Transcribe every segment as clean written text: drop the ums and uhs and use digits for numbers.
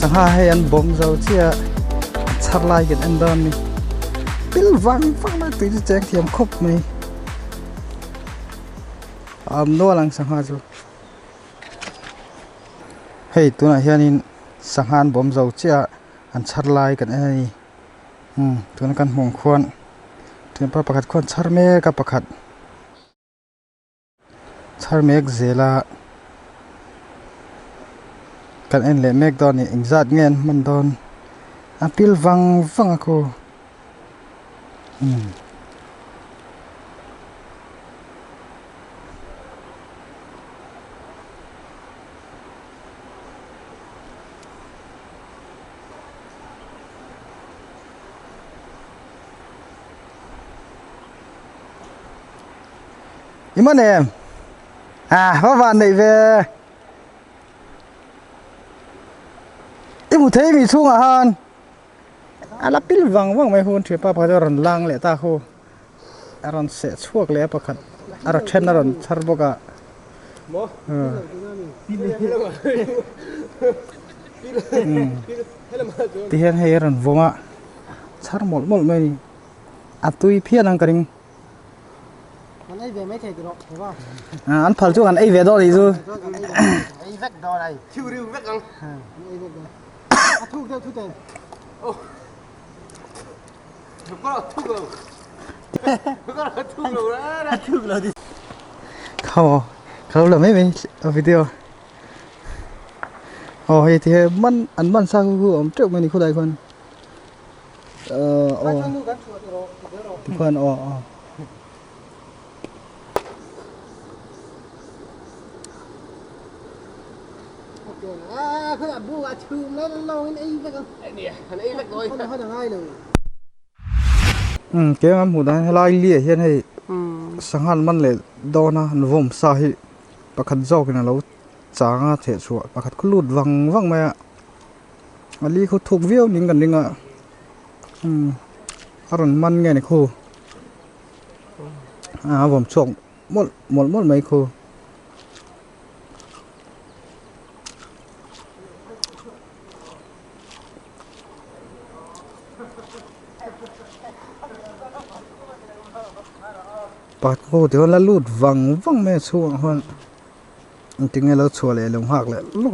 Sangha hian bom zo chia char lai kan an don ni pil wang na tui cheng thiam khawp mai no lang sangha chu hei tuna hianin sanghan bom zo chia an char lai kan ani tuna kan hmong khwan tempa pakhat khwan char me ka pakhat char mek zela kan en le mek don ni ingzat ngen man don apil wang ako iman em hoa van này về một thấy mình xuống hơn là pil vang mấy hôm chuyện pa rồi lang lệ ta khô rồi sẽ chuộc lệ pakhat rồi chen rồi char boka thì hiện hay rồi vong char một mấy tui phiền ăn cái ăn phật chú ăn ấy về đó thì chứ ấy vét đó này chiêu riu vét ăn thu theo thu tiền ô có thu rồi có thu rồi đó thu rồi đi không là mấy video thì man ăn man sao hưởng trước mình khu đây con thì con cái là bùa chùm lên lâu cái ấy vậy con nè thằng ấy vậy rồi hơi thằng hai rồi cái mà một đàn lai lia hiện hay sang han man lệ đo na vòng sa hi pakhat zo cái nào lâu changa thể chuột pakhat cứ lụt văng mày ali khu thuộc viêu nín gần nín aron man nghe này khu vòng trộn một mấy khu bát cô thì là lụt văng mẹ xuống hơn tiếng nghe lâu chùa lại lồng hạc lại lúc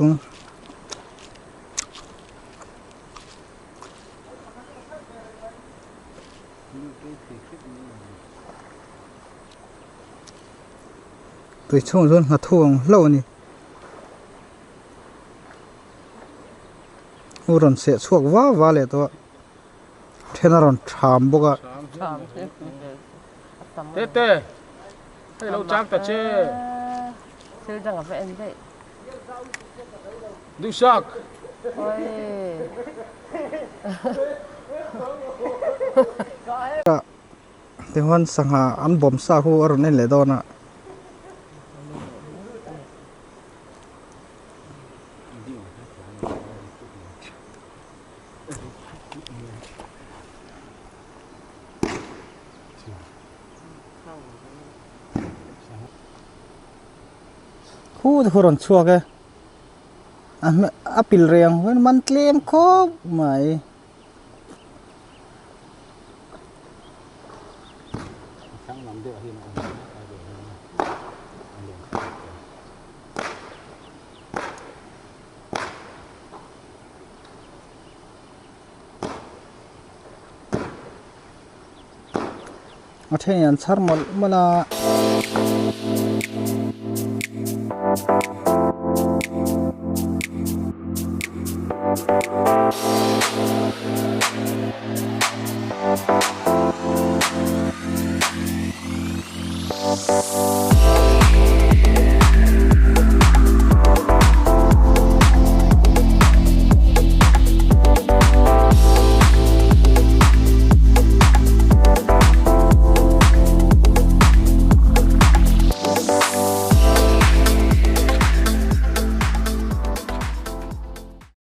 tôi trông luôn hạt thuồng lâu nè u ròn sẽ chuộc vá lại to thế nào ròn chạm bốc à tê hay lâu chắc ta chê chưa chẳng phải anh vậy du sắc ôi tiếng hoan sang hà ăn bom sa khu ở nên lệ đó nè khu thì còn chua cái apil reng với man tlem khawp mày thế anh char mà là Boral.